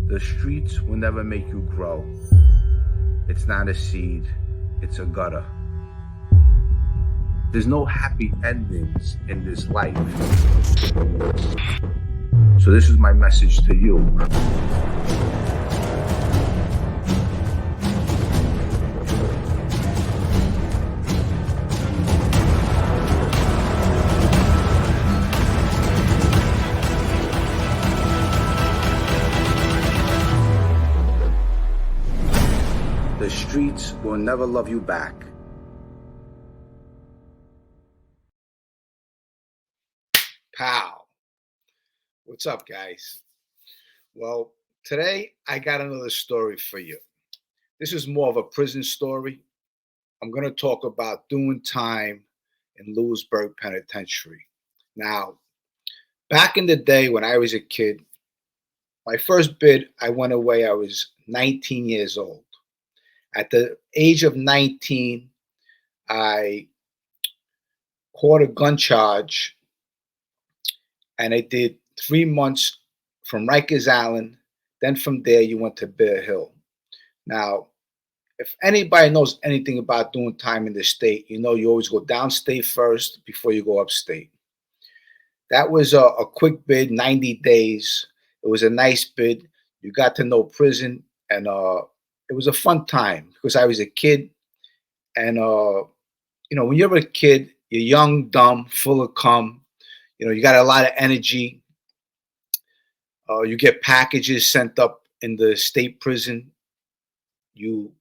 The streets will never make you grow. It's not a seed, it's a gutter. There's no happy endings in this life. So this is my message to you. The streets will never love you back. Pow. What's up, guys? Well, today I got another story for you. This is more of a prison story. I'm going to talk about doing time in Lewisburg Penitentiary. Now, back in the day when I was a kid, my first bid, I went away, I was 19 years old. At the age of 19, I caught a gun charge, and I did 3 months from Rikers Island. Then from there, you went to Bear Hill. Now, if anybody knows anything about doing time in the state, you know you always go downstate first before you go upstate. That was a quick bid, 90 days. It was a nice bid. You got to know prison, and it was a fun time because I was a kid. And, when you're a kid, you're young, dumb, full of cum. You got a lot of energy. You get packages sent up in the state prison. You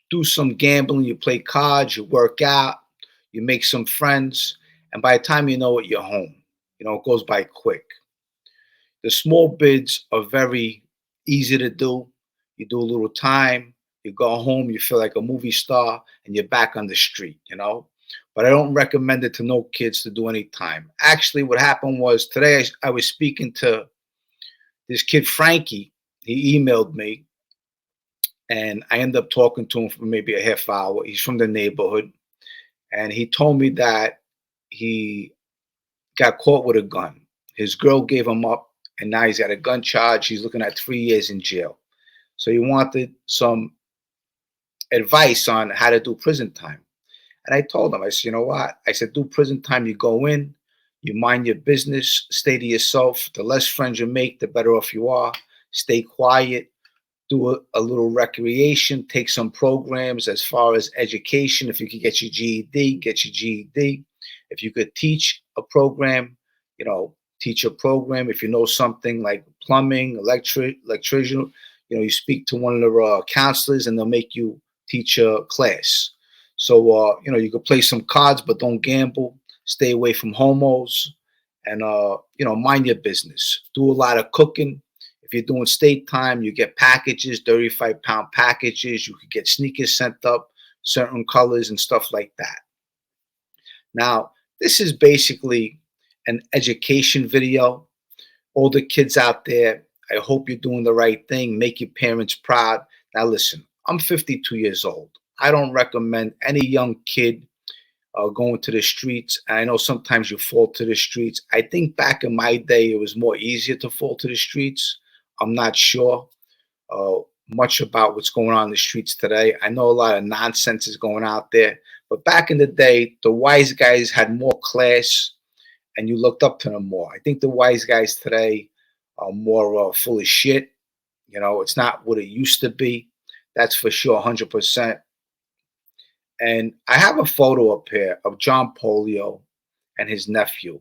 do some gambling, you play cards, you work out, you make some friends. And by the time you know it, you're home. It goes by quick. The small bids are very easy to do. You do a little time, you go home, you feel like a movie star, and you're back on the street, But I don't recommend it to no kids to do any time. Actually, what happened was today I was speaking to this kid, Frankie. He emailed me, and I ended up talking to him for maybe a half hour. He's from the neighborhood, and he told me that he got caught with a gun. His girl gave him up, and now he's got a gun charge. He's looking at 3 years in jail. So he wanted some advice on how to do prison time. And I told him, I said, you know what? I said, do prison time. You go in, you mind your business, stay to yourself. The less friends you make, the better off you are. Stay quiet, do a little recreation, take some programs as far as education. If you could get your GED, get your GED. If you could teach a program, teach a program. If you know something like plumbing, electrician, you speak to one of the counselors and they'll make you teach a class. So, you could play some cards, but don't gamble. Stay away from homos and, mind your business. Do a lot of cooking. If you're doing state time, you get packages, 35-pound packages. You could get sneakers sent up, certain colors and stuff like that. Now, this is basically an education video. All the kids out there, I hope you're doing the right thing. Make your parents proud. Now, listen, I'm 52 years old. I don't recommend any young kid going to the streets. I know sometimes you fall to the streets. I think back in my day, it was more easier to fall to the streets. I'm not sure much about what's going on in the streets today. I know a lot of nonsense is going out there. But back in the day, the wise guys had more class and you looked up to them more. I think the wise guys today are more full of shit. It's not what it used to be. That's for sure, 100%. And I have a photo up here of John Polio and his nephew.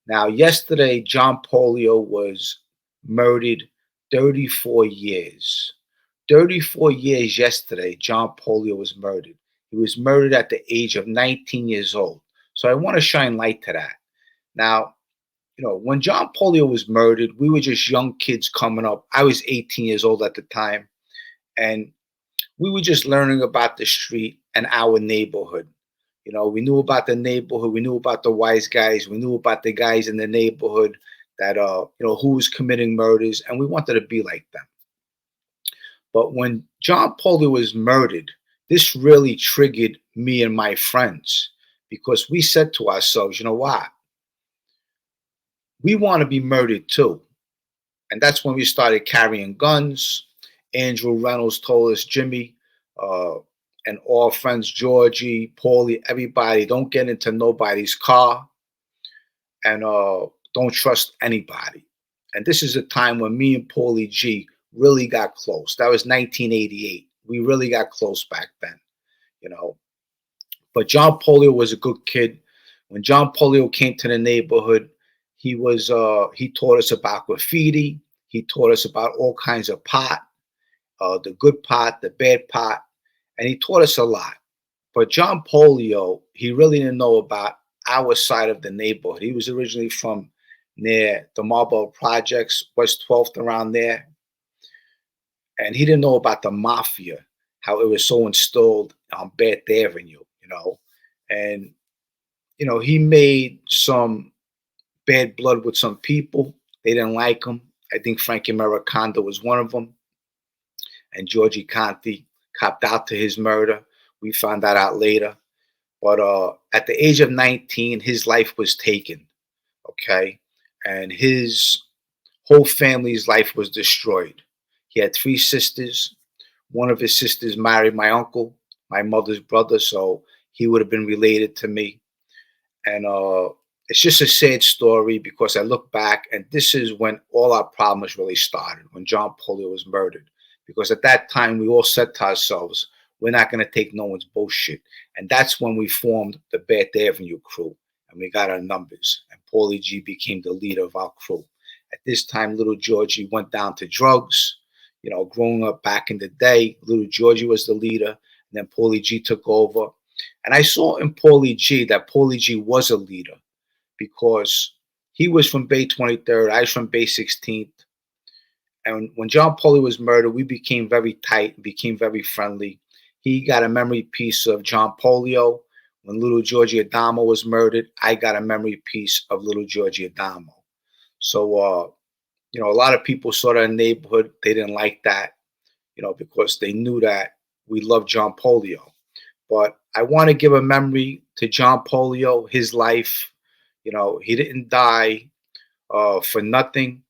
Now, yesterday, John Polio was murdered 34 years. 34 years yesterday, John Polio was murdered. He was murdered at the age of 19 years old. So I want to shine light to that. Now, when John Polio was murdered, we were just young kids coming up. I was 18 years old at the time. And we were just learning about the street and our neighborhood. We knew about the neighborhood. We knew about the wise guys. We knew about the guys in the neighborhood that, who was committing murders. And we wanted to be like them. But when John Polio was murdered, this really triggered me and my friends because we said to ourselves, you know what? We want to be murdered too. And that's when we started carrying guns. Andrew Reynolds told us, Jimmy, and all friends, Georgie, Paulie, everybody, don't get into nobody's car, and don't trust anybody. And this is a time when me and Paulie G really got close. That was 1988. We really got close back then, you know. But John Polio was a good kid. When John Polio came to the neighborhood, he taught us about graffiti. He taught us about all kinds of pot, the good pot, the bad pot, and he taught us a lot. But John Polio, he really didn't know about our side of the neighborhood. He was originally from near the Marlboro Projects, West 12th, around there. And he didn't know about the mafia, how it was so installed on Bath Avenue, you know. And, you know, he made some bad blood with some people. They didn't like him. I think Frankie Americanda was one of them. And Georgie Conti copped out to his murder. We found that out later. But at the age of 19, his life was taken, okay? And his whole family's life was destroyed. He had 3 sisters. One of his sisters married my uncle, my mother's brother, so he would have been related to me. And it's just a sad story because I look back and this is when all our problems really started, when John Polio was murdered. Because at that time, we all said to ourselves, we're not going to take no one's bullshit. And that's when we formed the Bath Avenue crew and we got our numbers. And Paulie G became the leader of our crew. At this time, little Georgie went down to drugs. You know, growing up back in the day, little Georgie was the leader. And then Paulie G took over. And I saw in Paulie G that Paulie G was a leader because he was from Bay 23rd. I was from Bay 16th. And when John Polio was murdered, we became very tight, became very friendly. He got a memory piece of John Polio. When little Georgie Adamo was murdered, I got a memory piece of little Georgie Adamo. So, you know, a lot of people saw that in the neighborhood. They didn't like that, you know, because they knew that we loved John Polio. But I want to give a memory to John Polio, his life. You know, he didn't die for nothing.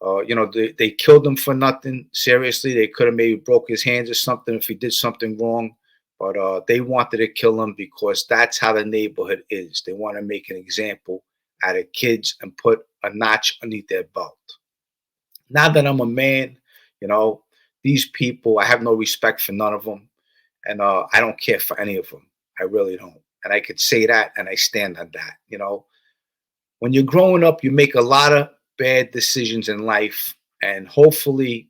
You know, they killed him for nothing. Seriously, they could have maybe broke his hands or something if he did something wrong. But they wanted to kill him because that's how the neighborhood is. They want to make an example out of kids and put a notch underneath their belt. Now that I'm a man, you know, these people, I have no respect for none of them. And I don't care for any of them. I really don't. And I could say that and I stand on that. You know, when you're growing up, you make a lot of bad decisions in life. And hopefully,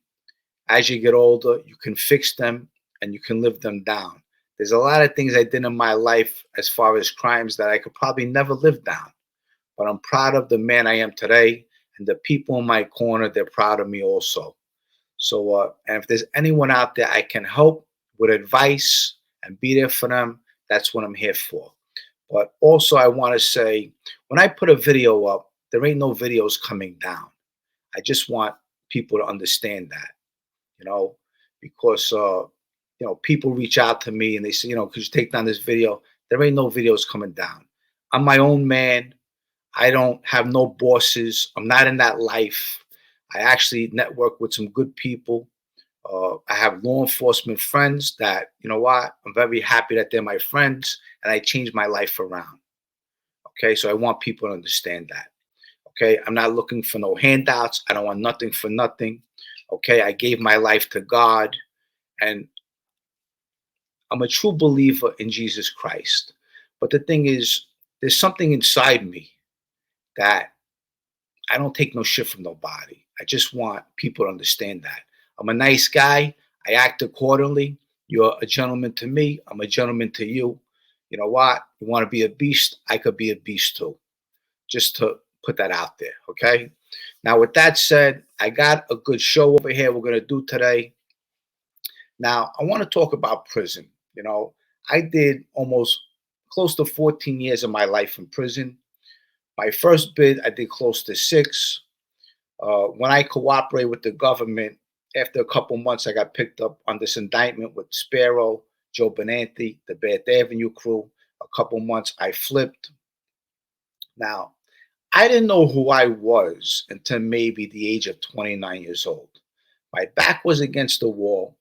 as you get older, you can fix them and you can live them down. There's a lot of things I did in my life as far as crimes that I could probably never live down. But I'm proud of the man I am today. And the people in my corner, they're proud of me also. So, and if there's anyone out there I can help with advice and be there for them, that's what I'm here for. But also, I want to say, when I put a video up, there ain't no videos coming down. I just want people to understand that, you know, because, you know, people reach out to me and they say, you know, could you take down this video? There ain't no videos coming down. I'm my own man. I don't have no bosses. I'm not in that life. I actually network with some good people. I have law enforcement friends that, you know what, I'm very happy that they're my friends and I changed my life around. Okay, so I want people to understand that. Okay, I'm not looking for no handouts. I don't want nothing for nothing. Okay, I gave my life to God and I'm a true believer in Jesus Christ. But the thing is, there's something inside me that I don't take no shit from nobody. I just want people to understand that. I'm a nice guy. I act accordingly. You're a gentleman to me. I'm a gentleman to you. You know what? You want to be a beast? I could be a beast too. Just to put that out there, okay? Now, with that said, I got a good show over here we're going to do today. Now, I want to talk about prison. You know, I did almost close to 14 years of my life in prison. My first bid, I did close to 6. When I cooperate with the government, after a couple months, I got picked up on this indictment with Sparrow, Joe Benanti, the Bath Avenue crew. A couple months, I flipped. Now, I didn't know who I was until maybe the age of 29 years old. My back was against the wall.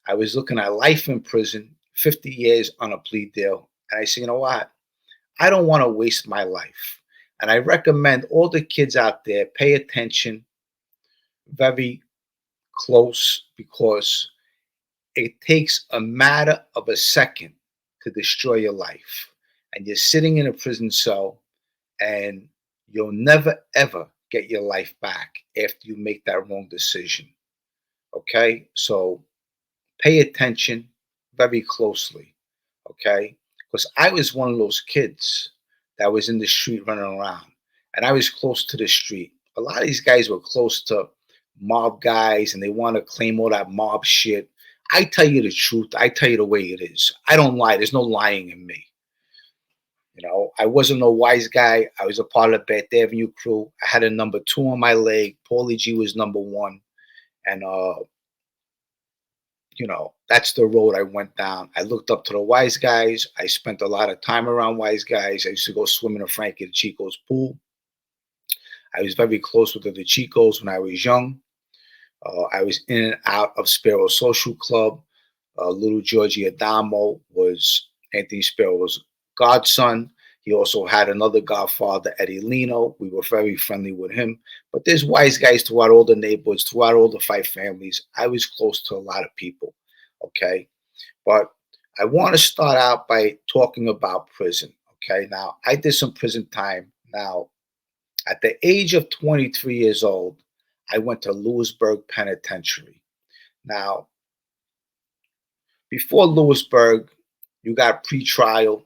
I was looking at life in prison, 50 years on a plea deal. And I said, you know what? I don't want to waste my life. And I recommend all the kids out there pay attention very close, because it takes a matter of a second to destroy your life. And you're sitting in a prison cell, and you'll never ever get your life back after you make that wrong decision. Okay? So pay attention very closely. Okay? Because I was one of those kids that was in the street running around, and I was close to the street. A lot of these guys were close to mob guys, and they want to claim all that mob shit. I tell you the truth. I tell you the way it is. I don't lie. There's no lying in me. You know, I wasn't no wise guy. I was a part of the Bath Avenue crew. I had a number 2 on my leg. Paulie G was number 1. And you know, that's the road I went down. I looked up to the wise guys. I spent a lot of time around wise guys. I used to go swimming in Frankie the Chico's pool. I was very close with the Chicos when I was young. I was in and out of Sparrow Social Club. Little Georgie Adamo was Anthony Sparrow's godson. He also had another godfather, Eddie Lino. We were very friendly with him. But there's wise guys throughout all the neighborhoods, throughout all the 5 families. I was close to a lot of people, okay? But I want to start out by talking about prison, okay? Now, I did some prison time. Now, at the age of 23 years old, I went to Lewisburg Penitentiary. Now, before Lewisburg, you got pretrial.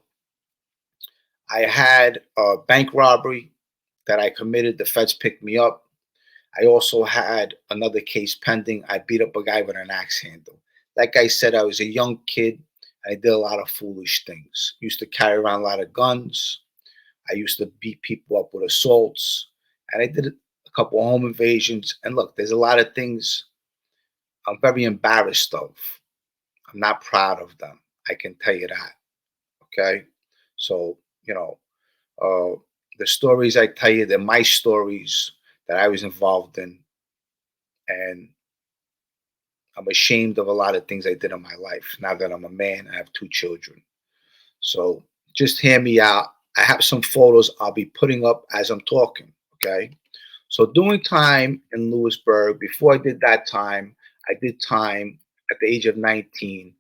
I had a bank robbery that I committed. The feds picked me up. I also had another case pending. I beat up a guy with an axe handle. Like I said, I was a young kid. I did a lot of foolish things. Used to carry around a lot of guns. I used to beat people up with assaults. And I did a couple of home invasions. And look, there's a lot of things I'm very embarrassed of. I'm not proud of them. I can tell you that. Okay? So, you know, the stories I tell you, they're my stories that I was involved in. And I'm ashamed of a lot of things I did in my life. Now that I'm a man, I have 2 children. So just hear me out. I have some photos I'll be putting up as I'm talking. Okay? So doing time in Lewisburg, before I did that time, I did time at the age of 19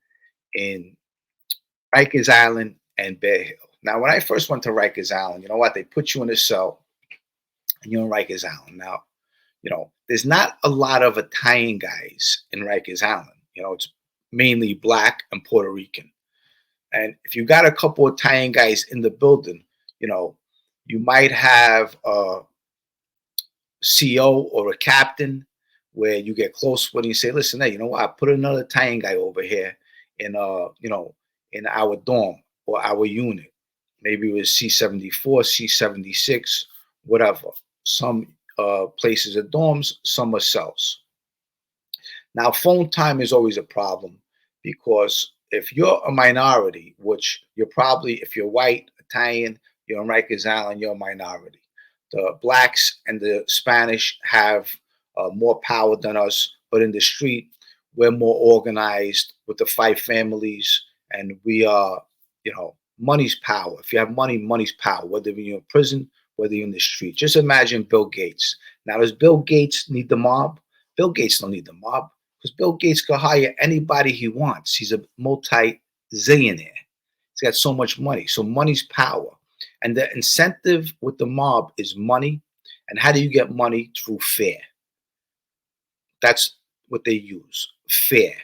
in Rikers Island and Bear Hill. Now, when I first went to Rikers Island, you know what? They put you in a cell and you're in Rikers Island. Now, you know, there's not a lot of Italian guys in Rikers Island. You know, it's mainly Black and Puerto Rican. And if you got a couple of Italian guys in the building, you know, you might have a CO or a captain where you get close with and you say, listen, hey, you know what? I put another Italian guy over here in you know, in our dorm or our unit. Maybe it was C-74, C-76, whatever. Some places are dorms, some are cells. Now, phone time is always a problem because if you're a minority, which you're probably, if you're white, Italian, you're on Rikers Island, you're a minority. The Blacks and the Spanish have more power than us, but in the street, we're more organized with the 5 families, and we are, you know, money's power. If you have money, money's power, whether you're in prison, whether you're in the street. Just imagine Bill Gates. Now, does Bill Gates need the mob? Bill Gates don't need the mob because Bill Gates can hire anybody he wants. He's a multi-zillionaire. He's got so much money. So money's power. And the incentive with the mob is money. And how do you get money? Through fear. That's what they use, fear.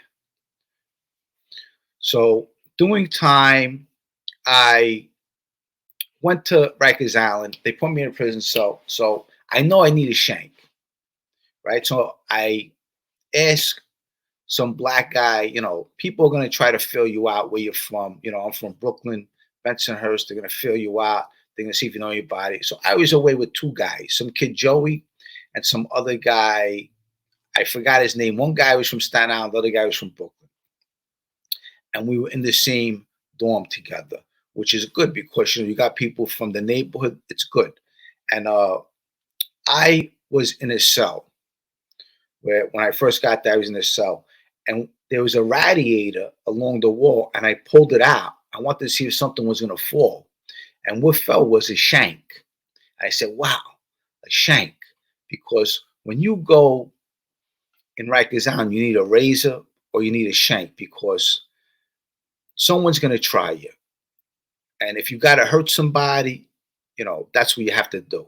So doing time, I went to Rikers Island. They put me in a prison cell. So I know I need a shank, right? So I ask some Black guy, you know, people are going to try to fill you out where you're from. You know, I'm from Brooklyn, Bensonhurst. They're going to fill you out. They're going to see if you know anybody. So I was away with 2 guys, some kid Joey and some other guy. I forgot his name. One guy was from Staten Island. The other guy was from Brooklyn. And we were in the same dorm together, which is good because, you know, you got people from the neighborhood. It's good. And I was in a cell where when I first got there, I was in a cell, and there was a radiator along the wall, and I pulled it out. I wanted to see if something was going to fall, and what fell was a shank. I said, "Wow, a shank!" Because when you go in Rikers Island, you need a razor or you need a shank because someone's going to try you, and if you got to hurt somebody, that's what you have to do.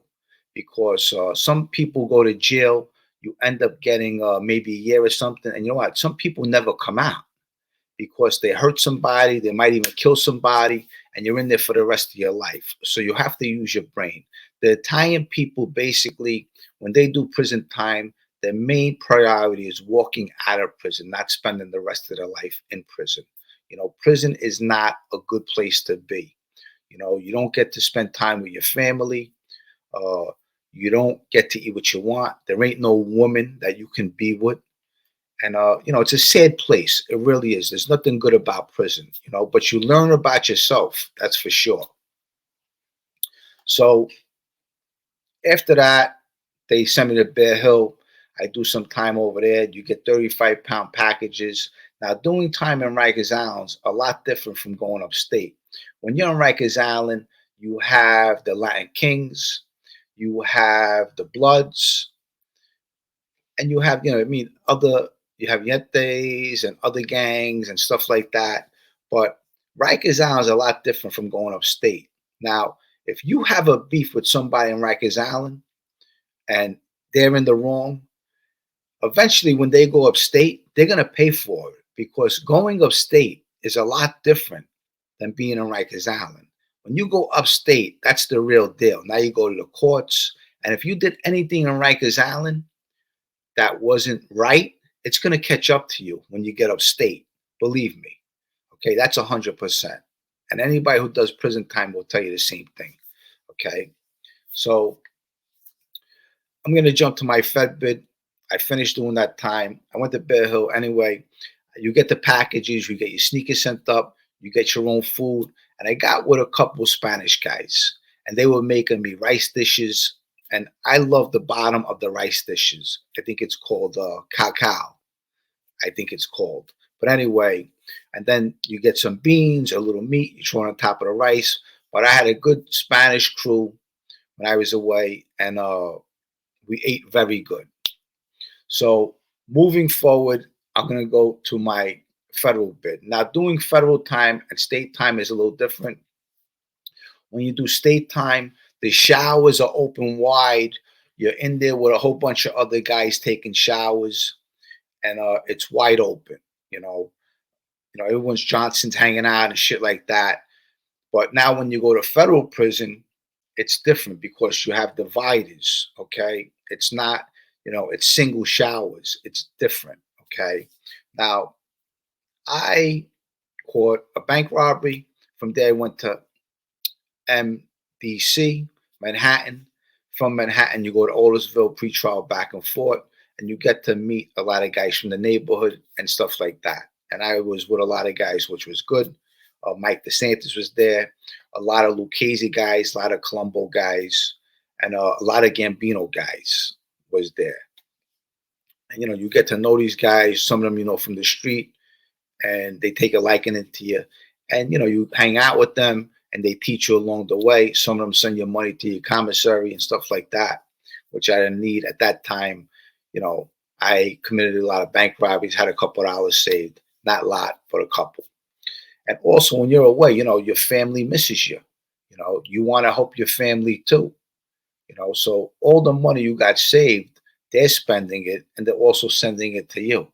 Because some people go to jail, you end up getting maybe a year or something, and you know what? Some people never come out because they hurt somebody, they might even kill somebody, and you're in there for the rest of your life. So you have to use your brain. The Italian people basically, when they do prison time, their main priority is walking out of prison, not spending the rest of their life in prison. Prison is not a good place to be. You don't get to spend time with your family. Uh, you don't get to eat what you want. There ain't no woman that you can be with. And it's a sad place. It really is. There's nothing good about prison, but you learn about yourself, that's for sure. So after that, they send me to Bear Hill. I do some time over there. You get 35-pound packages. Now, doing time in Rikers Island's a lot different from going upstate. When you're in Rikers Island, you have the Latin Kings, you have the Bloods, and you have, you have Yetes and other gangs and stuff like that. But Rikers Island is a lot different from going upstate. Now, if you have a beef with somebody in Rikers Island and they're in the wrong, eventually when they go upstate, they're going to pay for it because going upstate is a lot different than being in Rikers Island. When you go upstate, that's the real deal. Now you go to the courts, and if you did anything in Rikers Island that wasn't right, it's going to catch up to you when you get upstate. Believe me. Okay, that's 100%. And anybody who does prison time will tell you the same thing. Okay, so I'm going to jump to my Fed bid. I finished doing that time. I went to Bear Hill anyway. You get the packages, you get your sneakers sent up, you get your own food. And I got with a couple Spanish guys, and they were making me rice dishes. And I love the bottom of the rice dishes. I think it's called cacao. I think it's called. But anyway, and then you get some beans, a little meat, you throw on top of the rice. But I had a good Spanish crew when I was away, and we ate very good. So moving forward, I'm going to go to my federal bid. Now, doing federal time and state time is a little different. When you do state time, the showers are open wide. You're in there with a whole bunch of other guys taking showers, and it's wide open. Everyone's Johnson's hanging out and shit like that. But now when you go to federal prison, it's different because you have dividers. Okay, it's not, it's single showers. It's different. Okay, now I caught a bank robbery. From there, I went to MDC, Manhattan. From Manhattan, you go to Oldsville, pretrial back and forth, and you get to meet a lot of guys from the neighborhood and stuff like that. And I was with a lot of guys, which was good. Mike DeSantis was there, a lot of Lucchese guys, a lot of Colombo guys, and a lot of Gambino guys was there. And, you get to know these guys, some of them, from the street, and they take a liking to you. And, you hang out with them, and they teach you along the way. Some of them send you money to your commissary and stuff like that, which I didn't need at that time. I committed a lot of bank robberies, had a couple of dollars saved. Not a lot, but a couple. And also when you're away, your family misses you. You want to help your family too. So all the money you got saved, they're spending it and they're also sending it to you.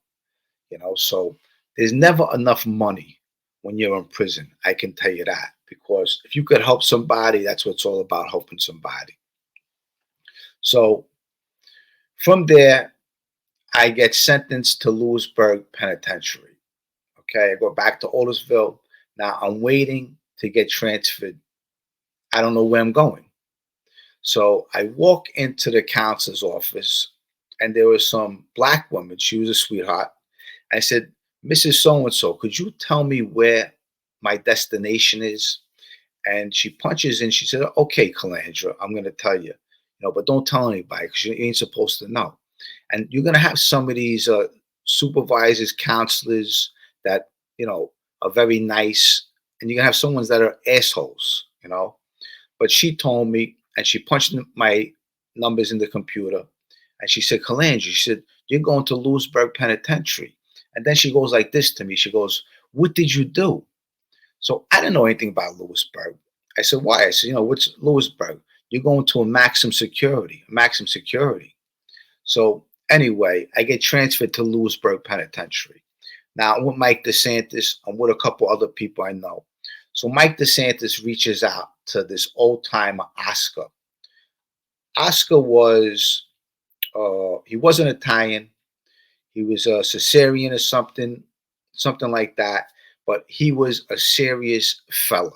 So there's never enough money when you're in prison. I can tell you that, because if you could help somebody, that's what it's all about, helping somebody. So from there, I get sentenced to Lewisburg Penitentiary. Okay, I go back to Oldsville. Now I'm waiting to get transferred. I don't know where I'm going. So I walk into the counselor's office, and there was some black woman. She was a sweetheart. I said, "Mrs. So-and-so, could you tell me where my destination is?" And she punches in. She said, "Okay, Calandra, I'm going to tell you. but don't tell anybody because you ain't supposed to know. And you're gonna have some of these supervisors, counselors that are very nice, and you're gonna have some ones that are assholes. But she told me, and she punched my numbers in the computer, and she said, Calandra, she said, you're going to Lewisburg Penitentiary. And then she goes like this to me. She goes, what did you do? So I didn't know anything about Lewisburg. I said, why? I said, what's Lewisburg? You're going to a maximum security, So anyway, I get transferred to Lewisburg Penitentiary. Now I'm with Mike DeSantis. I'm with a couple other people I know. So Mike DeSantis reaches out to this old timer, Oscar. Oscar was, he wasn't Italian. He was a Caesarean or something like that. But he was a serious fella.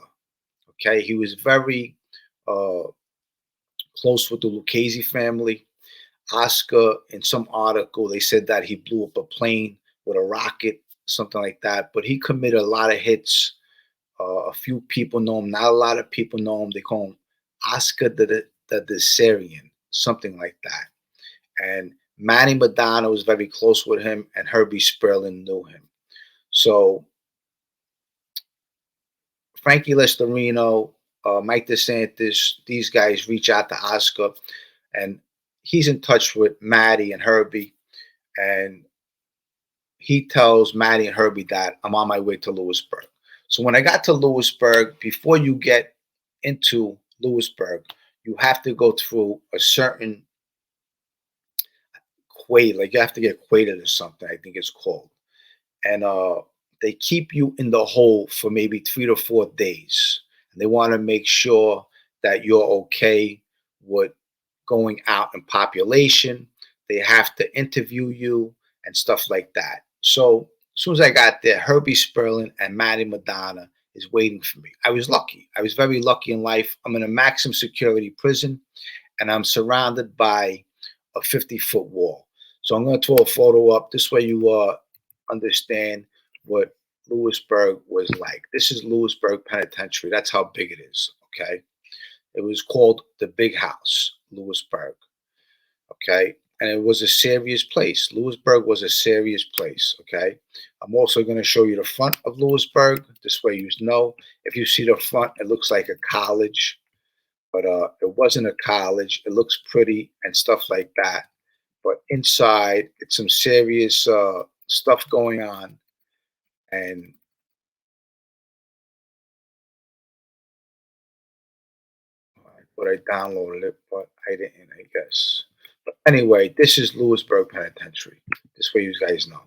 Okay, he was very close with the Lucchese family. Oscar, in some article, they said that he blew up a plane with a rocket, something like that. But he committed a lot of hits. A few people know him. Not a lot of people know him. They call him Oscar the Syrian, something like that. And Matty Madonna was very close with him, and Herby Sperling knew him. So Frankie Lestorino, Mike DeSantis, these guys reach out to Oscar, and he's in touch with Matty and Herby, and he tells Matty and Herby that I'm on my way to Lewisburg. So when I got to Lewisburg, before you get into Lewisburg, you have to go through a certain quaid, like you have to get quaided or something, I think it's called. And they keep you in the hole for maybe 3 to 4 days. And they want to make sure that you're okay with going out in population. They have to interview you and stuff like that. So as soon as I got there, Herby Sperling and Matty Madonna is waiting for me. I was lucky. I was very lucky in life. I'm in a maximum security prison, and I'm surrounded by a 50-foot wall. So I'm going to throw a photo up. This way you understand what Lewisburg was like. This is Lewisburg Penitentiary. That's how big it is, okay? It was called the Big House, Lewisburg, okay? And it was a serious place. Lewisburg was a serious place, okay? I'm also going to show you the front of Lewisburg. This way you know. If you see the front, it looks like a college, but it wasn't a college. It looks pretty and stuff like that. But inside, it's some serious stuff going on. And but I downloaded it, but I didn't, I guess. But anyway, this is Lewisburg Penitentiary. This way you guys know.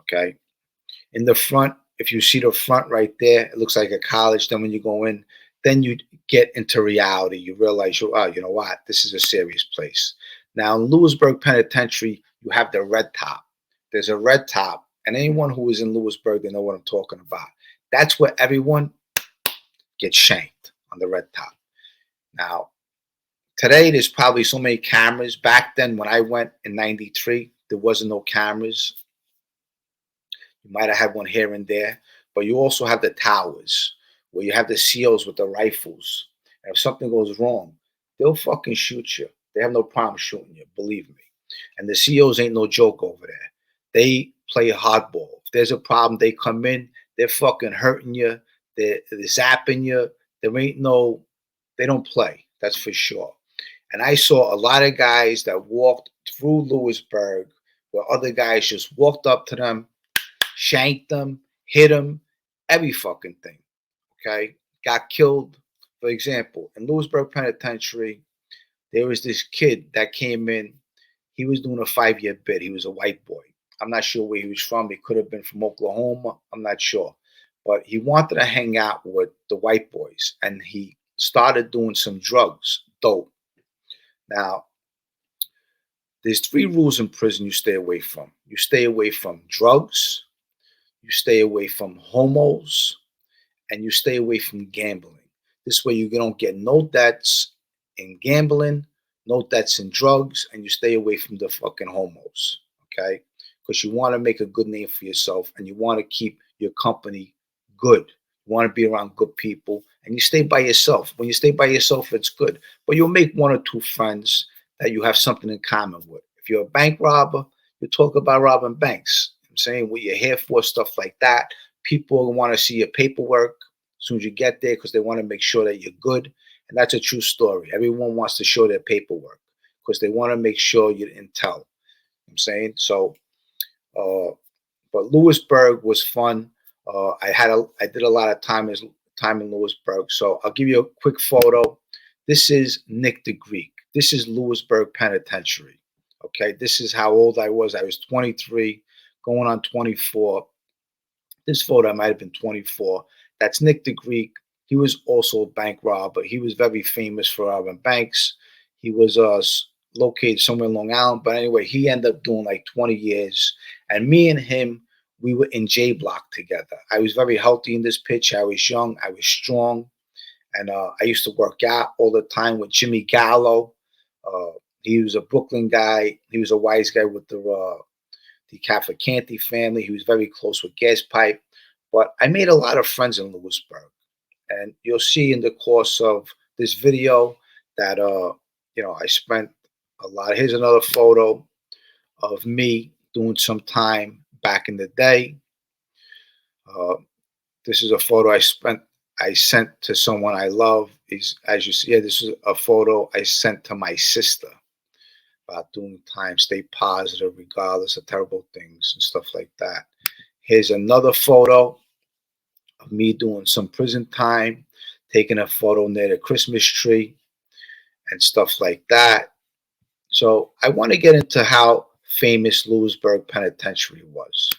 Okay. In the front, if you see the front right there, it looks like a college. Then when you go in, then you get into reality. You realize, you know what? This is a serious place. Now, in Lewisburg Penitentiary, you have the red top. There's a red top, and anyone who is in Lewisburg, they know what I'm talking about. That's where everyone gets shanked, on the red top. Now, today, there's probably so many cameras. Back then, when I went in 93, there wasn't no cameras. You might have had one here and there, but you also have the towers where you have the SEALs with the rifles. And if something goes wrong, they'll fucking shoot you. They have no problem shooting you, believe me. And the SEALs ain't no joke over there. They play hardball. If there's a problem, they come in, they're fucking hurting you, they're zapping you. They don't play, that's for sure. And I saw a lot of guys that walked through Lewisburg where other guys just walked up to them, shanked them, hit them, every fucking thing, okay? Got killed. For example, in Lewisburg Penitentiary, there was this kid that came in. He was doing a 5-year bid. He was a white boy. I'm not sure where he was from. He could have been from Oklahoma. I'm not sure. But he wanted to hang out with the white boys, and he started doing some drugs, dope. Now, there's 3 rules in prison you stay away from. You stay away from drugs, you stay away from homos, and you stay away from gambling. This way you don't get no debts in gambling, no debts in drugs, and you stay away from the fucking homos, okay? Because you want to make a good name for yourself, and you want to keep your company good. You want to be around good people, and you stay by yourself. When you stay by yourself, it's good, but you'll make one or two friends that you have something in common with. If you're a bank robber, you talk about robbing banks. I'm saying what you're here for, stuff like that. People want to see your paperwork as soon as you get there because they want to make sure that you're good. And that's a true story. Everyone wants to show their paperwork because they want to make sure you didn't tell. I'm saying so. But Lewisburg was fun. I did a lot of time in Lewisburg. So I'll give you a quick photo. This is Nick the Greek. This is Lewisburg Penitentiary. Okay, this is how old I was. I was 23, going on 24. This photo I might have been 24. That's Nick the Greek. He was also a bank robber. He was very famous for robbing banks. He was located somewhere in Long Island. But anyway, he ended up doing like 20 years. And me and him, we were in J Block together. I was very healthy in this pitch. I was young. I was strong. And I used to work out all the time with Jimmy Gallo. He was a Brooklyn guy. He was a wise guy with the Cavalcanti family. He was very close with Gas Pipe. But I made a lot of friends in Lewisburg. And you'll see in the course of this video that, I spent a lot. Here's another photo of me doing some time back in the day. This is a photo I sent to someone I love. As you see, this is a photo I sent to my sister about doing time, stay positive regardless of terrible things and stuff like that. Here's another photo of me doing some prison time, taking a photo near the Christmas tree and stuff like that. So I want to get into how famous Lewisburg Penitentiary was.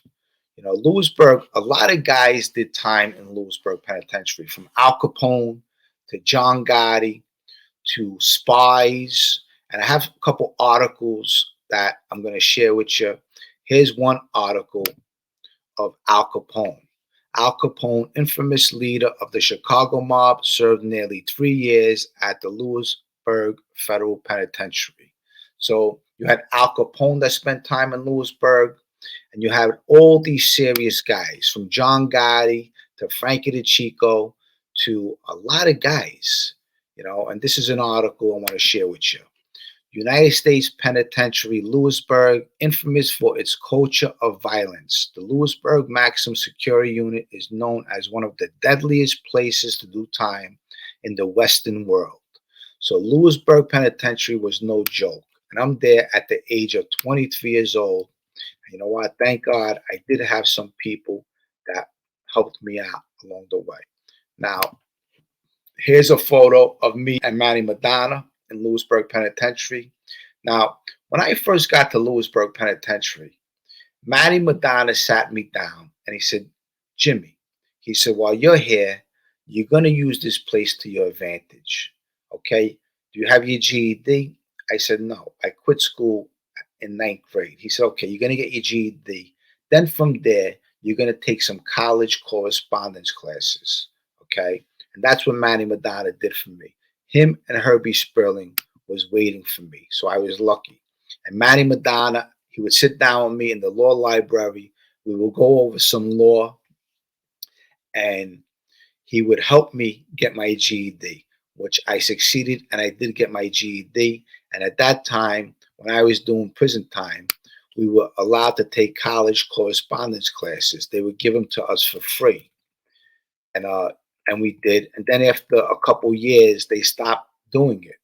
Lewisburg, a lot of guys did time in Lewisburg Penitentiary, from Al Capone to John Gotti to spies. And I have a couple articles that I'm going to share with you. Here's one article of Al Capone. Al Capone, infamous leader of the Chicago mob, served nearly 3 years at the Lewisburg Federal Penitentiary. So you had Al Capone that spent time in Lewisburg, and you had all these serious guys, from John Gotti to Frankie DeChico to a lot of guys, and this is an article I want to share with you. United States Penitentiary, Lewisburg, infamous for its culture of violence. The Lewisburg Maximum Security Unit is known as one of the deadliest places to do time in the Western world. So Lewisburg Penitentiary was no joke. And I'm there at the age of 23 years old. And you know what? Thank God I did have some people that helped me out along the way. Now, here's a photo of me and Madonna in Lewisburg Penitentiary. Now, when I first got to Lewisburg Penitentiary, Madonna sat me down and he said, Jimmy, he said, while you're here, you're going to use this place to your advantage. Okay? Do you have your GED? I said, no. I quit school in 9th grade. He said, okay, you're going to get your GED. Then from there, you're going to take some college correspondence classes. Okay? And that's what Madonna did for me. Him and Herby Sperling was waiting for me. So I was lucky. And Madonna, he would sit down with me in the law library. We would go over some law. And he would help me get my GED, which I succeeded. And I did get my GED. And at that time, when I was doing prison time, we were allowed to take college correspondence classes. They would give them to us for free. And we did. And then after a couple years, they stopped doing it.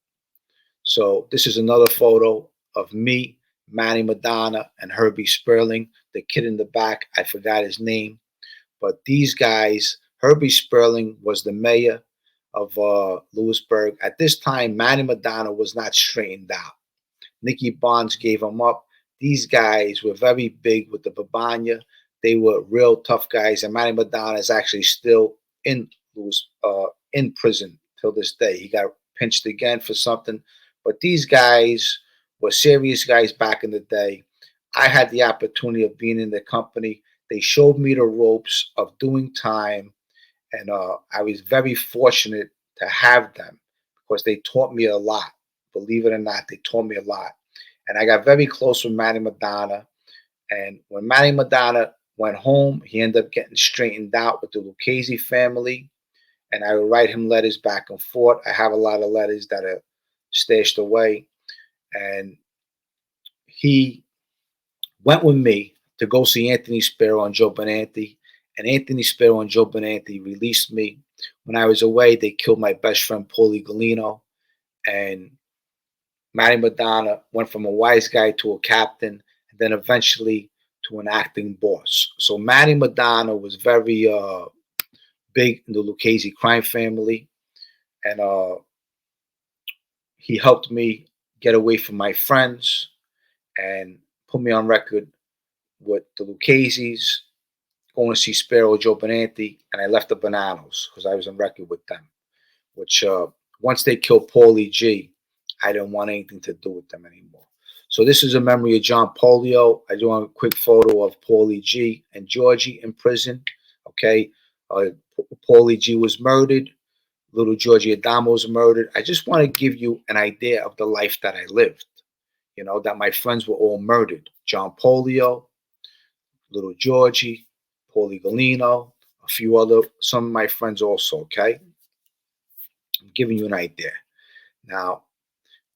So this is another photo of me, Madonna, and Herby Sperling. The kid in the back, I forgot his name. But these guys, Herby Sperling was the mayor of Lewisburg. At this time, Madonna was not straightened out. Nicky Barnes gave him up. These guys were very big with the Babanya. They were real tough guys. And Madonna is actually still in prison till this day. He got pinched again for something. But these guys were serious guys back in the day. I had the opportunity of being in their company. They showed me the ropes of doing time. And I was very fortunate to have them because they taught me a lot. Believe it or not, they taught me a lot. And I got very close with Madonna. And when Madonna went home. He ended up getting straightened out with the Lucchese family, and I would write him letters back and forth. I have a lot of letters that are stashed away, and he went with me to go see Anthony Sparrow and Joe Benanti, and Anthony Sparrow and Joe Benanti released me. When I was away, they killed my best friend Paulie Galino, and Matty Madonna went from a wise guy to a captain, and then eventually to an acting boss. So Matty Madonna was very big in the Lucchese crime family, and he helped me get away from my friends and put me on record with the Lucchese's, going to see Sparrow, Joe Benanti, and I left the Bananos because I was on record with them. Which once they killed Paulie G, I didn't want anything to do with them anymore. So this is a memory of John Polio. I do want a quick photo of Paulie G and Georgie in prison. Okay, Paulie G was murdered. Little Georgie Adamo was murdered. I just want to give you an idea of the life that I lived. You know, that my friends were all murdered. John Polio, Little Georgie, Paulie Galino, a few other, some of my friends also, okay? I'm giving you an idea. Now,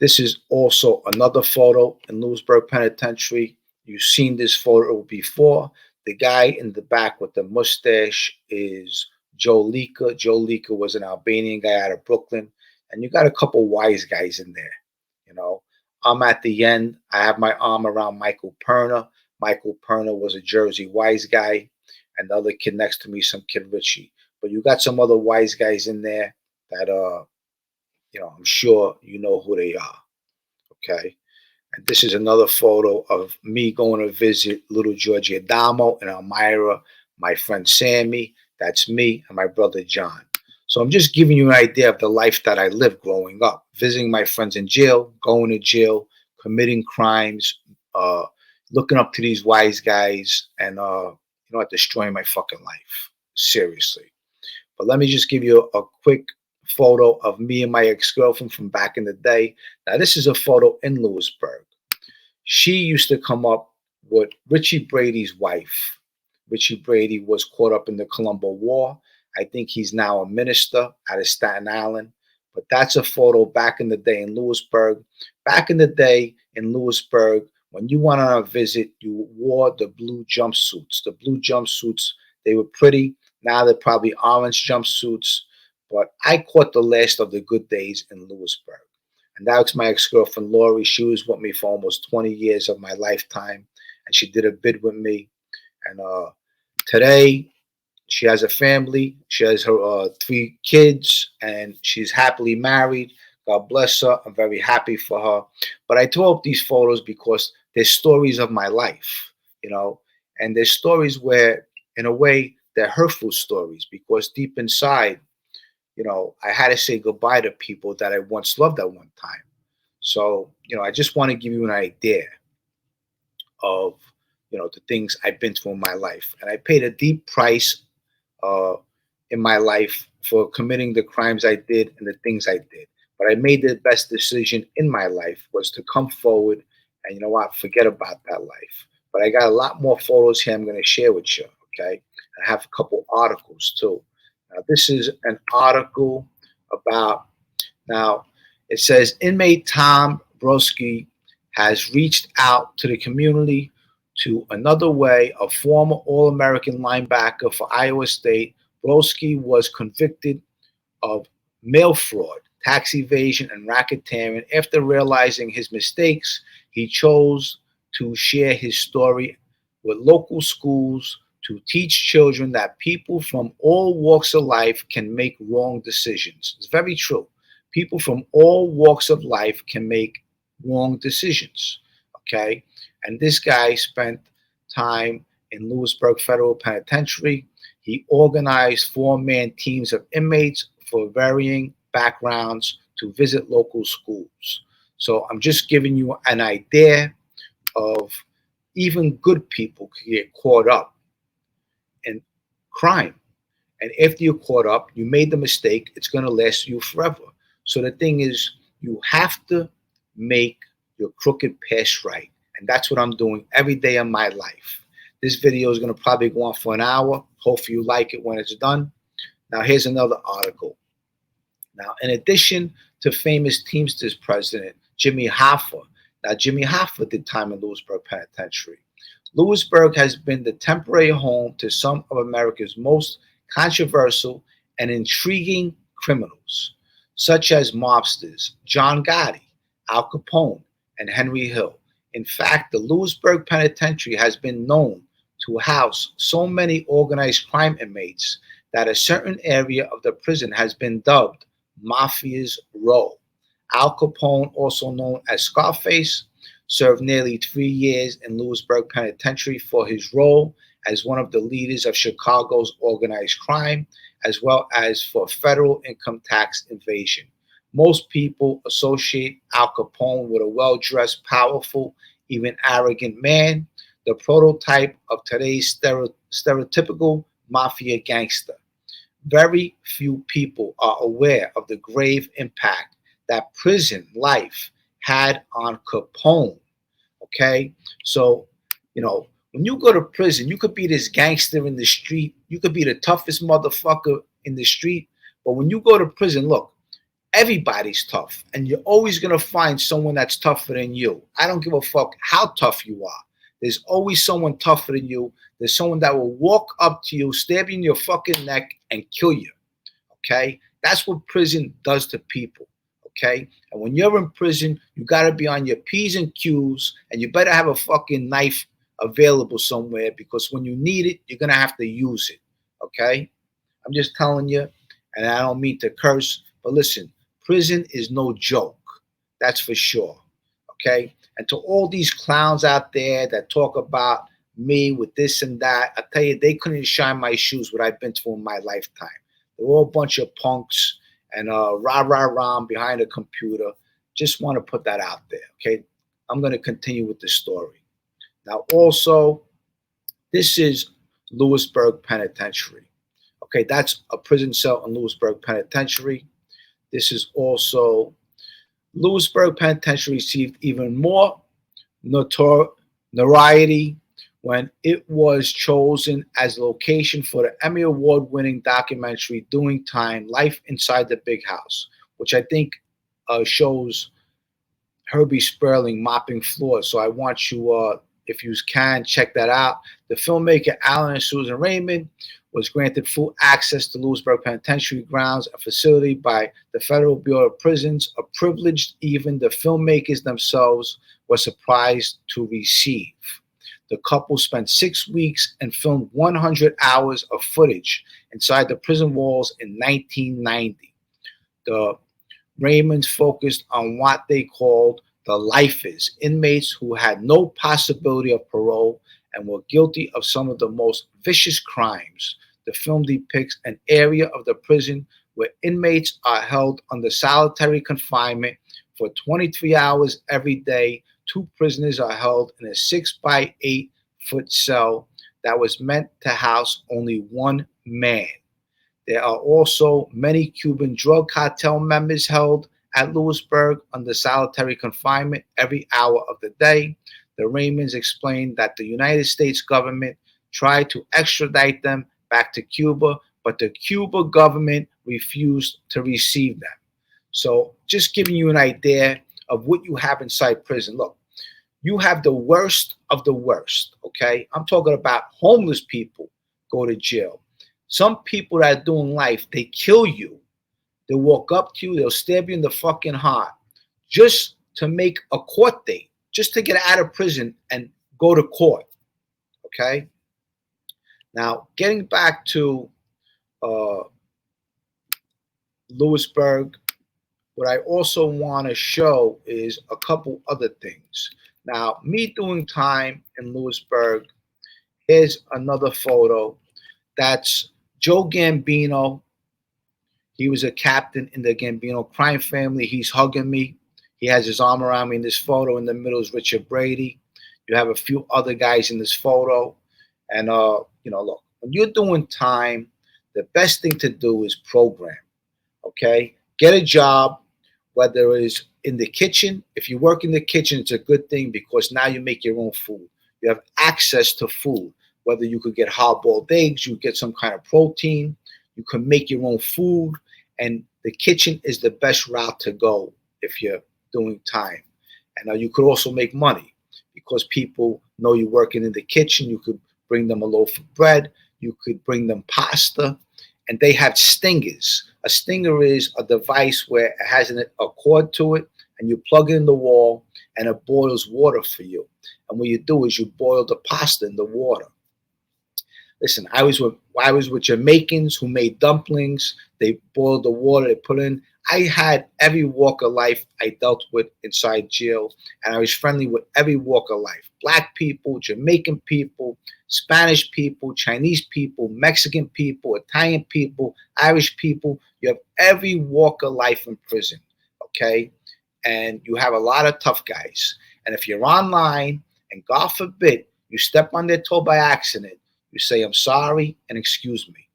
this is also another photo in Lewisburg Penitentiary. You've seen this photo before. The guy in the back with the mustache is Joe Lika. Joe Lika was an Albanian guy out of Brooklyn. And you got a couple wise guys in there, you know. I'm at the end. I have my arm around Michael Perna. Michael Perna was a Jersey wise guy. And the other kid next to me, some kid Richie. But you got some other wise guys in there that, you know, I'm sure you know who they are. Okay. And this is another photo of me going to visit little Georgie Adamo and Elmira, my friend Sammy. That's me and my brother John. So I'm just giving you an idea of the life that I lived growing up, visiting my friends in jail, going to jail, committing crimes, looking up to these wise guys, and you know, destroying my fucking life. Seriously. But let me just give you a quick photo of me and my ex-girlfriend from back in the day. Now, this is a photo in Lewisburg. She used to come up with Richie Brady's wife. Richie Brady was caught up in the Colombo War. I think he's now a minister out of Staten Island. But that's a photo back in the day in Lewisburg. Back in the day in Lewisburg, when you went on a visit, you wore the blue jumpsuits. The blue jumpsuits, they were pretty. Now they're probably orange jumpsuits. But I caught the last of the good days in Lewisburg. And that was my ex-girlfriend, Lori. She was with me for almost 20 years of my lifetime. And she did a bid with me. And today, she has a family. She has her 3 kids. And she's happily married. God bless her. I'm very happy for her. But I throw up these photos because they're stories of my life, you know. And they're stories where, in a way, they're hurtful stories. Because deep inside, you know, I had to say goodbye to people that I once loved at one time. So, you know, I just want to give you an idea of, you know, the things I've been through in my life. And I paid a deep price in my life for committing the crimes I did and the things I did. But I made the best decision in my life was to come forward and, you know what, forget about that life. But I got a lot more photos here I'm going to share with you, okay? I have a couple articles too. Now, this is an article about, now, it says inmate Tom Broski has reached out to the community to another way. A former All-American linebacker for Iowa State, Broski was convicted of mail fraud, tax evasion, and racketeering. After realizing his mistakes, he chose to share his story with local schools to teach children that people from all walks of life can make wrong decisions. It's very true. People from all walks of life can make wrong decisions, okay? And this guy spent time in Lewisburg Federal Penitentiary. He organized 4-man teams of inmates for varying backgrounds to visit local schools. So I'm just giving you an idea of even good people can get caught up in crime. And after you're caught up, you made the mistake, it's going to last you forever. So the thing is, you have to make your crooked past right. And that's what I'm doing every day of my life. This video is going to probably go on for an hour. Hopefully you like it when it's done. Now here's another article. Now, in addition to famous Teamsters president Jimmy Hoffa, now Jimmy Hoffa did time in Lewisburg Penitentiary. Lewisburg has been the temporary home to some of America's most controversial and intriguing criminals, such as mobsters John Gotti, Al Capone, and Henry Hill. In fact, the Lewisburg Penitentiary has been known to house so many organized crime inmates that a certain area of the prison has been dubbed Mafia's Row. Al Capone, also known as Scarface, served nearly 3 years in Lewisburg Penitentiary for his role as one of the leaders of Chicago's organized crime, as well as for federal income tax evasion. Most people associate Al Capone with a well-dressed, powerful, even arrogant man, the prototype of today's stereotypical mafia gangster. Very few people are aware of the grave impact that prison life had on Capone. Okay, so when you go to prison, you could be this gangster in the street, you could be the toughest motherfucker in the street, but when you go to prison, look, everybody's tough, and you're always gonna find someone that's tougher than you. I don't give a fuck how tough you are. There's always someone tougher than you. There's someone that will walk up to you, stab you in your fucking neck, and kill you. Okay, that's what prison does to people. Okay, and when you're in prison, you got to be on your P's and Q's, and you better have a fucking knife available somewhere, because when you need it, you're going to have to use it. Okay, I'm just telling you, and I don't mean to curse, but listen, prison is no joke. That's for sure. Okay, and to all these clowns out there that talk about me with this and that, I tell you, they couldn't shine my shoes what I've been through in my lifetime. They're all a bunch of punks and rah behind a computer. Just want to put that out there, okay? I'm going to continue with the story. Now, also, this is Lewisburg Penitentiary. Okay, that's a prison cell in Lewisburg Penitentiary. This is also Lewisburg Penitentiary received even more notoriety when it was chosen as a location for the Emmy Award-winning documentary Doing Time, Life Inside the Big House, which I think shows Herby Sperling mopping floors. So I want you, if you can, check that out. The filmmaker Alan and Susan Raymond was granted full access to Lewisburg Penitentiary grounds, a facility by the Federal Bureau of Prisons, a privilege even the filmmakers themselves were surprised to receive. The couple spent 6 weeks and filmed 100 hours of footage inside the prison walls in 1990. The Raymonds focused on what they called the lifers, inmates who had no possibility of parole and were guilty of some of the most vicious crimes. The film depicts an area of the prison where inmates are held under solitary confinement for 23 hours every day. 2 prisoners are held in a 6 by 8 foot cell that was meant to house only 1 man. There are also many Cuban drug cartel members held at Lewisburg under solitary confinement every hour of the day. The Raymonds explained that the United States government tried to extradite them back to Cuba, but the Cuba government refused to receive them. So just giving you an idea of what you have inside prison. Look, you have the worst of the worst, okay? I'm talking about homeless people go to jail. Some people that are doing life, they kill you. They'll walk up to you, they'll stab you in the fucking heart just to make a court date, just to get out of prison and go to court, okay? Now, getting back to Lewisburg, what I also want to show is a couple other things. Now, me doing time in Lewisburg, here's another photo. That's Joe Gambino. He was a captain in the Gambino crime family. He's hugging me. He has his arm around me in this photo. In the middle is Richard Brady. You have a few other guys in this photo. And, look, when you're doing time, the best thing to do is program, okay? Get a job, whether it's in the kitchen. If you work in the kitchen, it's a good thing because now you make your own food. You have access to food. whether you could get hard-boiled eggs, you get some kind of protein, you can make your own food, and the kitchen is the best route to go if you're doing time. And you could also make money because people know you're working in the kitchen. You could bring them a loaf of bread, you could bring them pasta, and they have stingers. A stinger is a device where it has a cord to it, and you plug it in the wall, and it boils water for you. And what you do is you boil the pasta in the water. Listen, I was with Jamaicans who made dumplings. They boiled the water, they put in. I had every walk of life I dealt with inside jail, and I was friendly with every walk of life. Black people, Jamaican people, Spanish people, Chinese people, Mexican people, Italian people, Irish people. You have every walk of life in prison, okay? And you have a lot of tough guys. And if you're online, and God forbid, you step on their toe by accident, you say, I'm sorry and excuse me.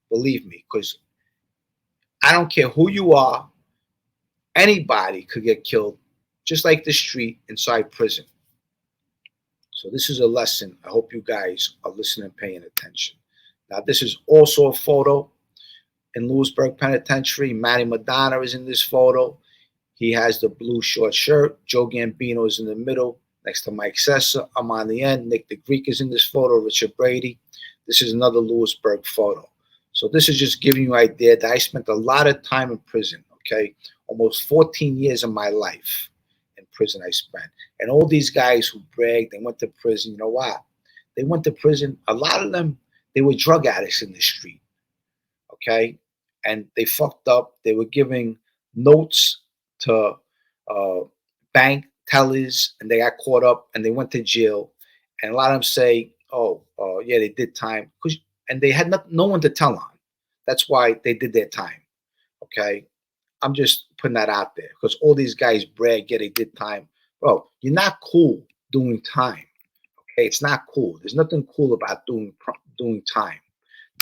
Believe me, because I don't care who you are, anybody could get killed, just like the street inside prison. So this is a lesson. I hope you guys are listening and paying attention. Now, this is also a photo in Lewisburg Penitentiary. Madonna is in this photo. He has the blue short shirt. Joe Gambino is in the middle next to Mike Sessa. I'm on the end. Nick the Greek is in this photo. Richard Brady. This is another Lewisburg photo. So this is just giving you an idea that I spent a lot of time in prison, okay? Almost 14 years of my life in prison I spent. And all these guys who bragged, they went to prison, you know what? They went to prison. A lot of them, they were drug addicts in the street, okay? And they fucked up. They were giving notes to bank tellers, and they got caught up, and they went to jail. And a lot of them say, yeah, they did time. And they had no one to tell on. That's why they did their time, okay? I'm just putting that out there because all these guys brag, yeah, they did time. Bro, you're not cool doing time, okay? It's not cool. There's nothing cool about doing time.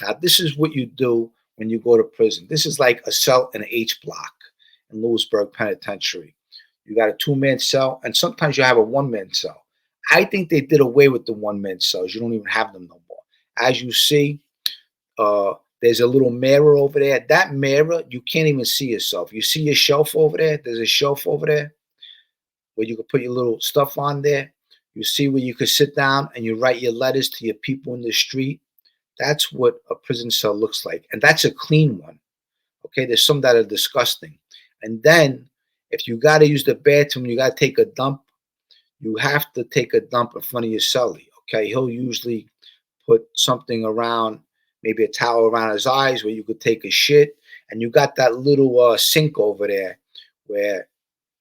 Now, this is what you do when you go to prison. This is like a cell in an H block in Lewisburg Penitentiary. You got a 2-man cell, and sometimes you have a 1-man cell. I think they did away with the 1-man cells. You don't even have them no more. As you see, there's a little mirror over there. That mirror, you can't even see yourself. You see your shelf over there? There's a shelf over there where you can put your little stuff on there. You see where you could sit down and you write your letters to your people in the street. That's what a prison cell looks like. And that's a clean one. Okay, there's some that are disgusting. And then if you got to use the bathroom, you got to take a dump, you have to take a dump in front of your cellie. Okay, he'll usually put something around, maybe a towel around his eyes where you could take a shit. And you got that little sink over there where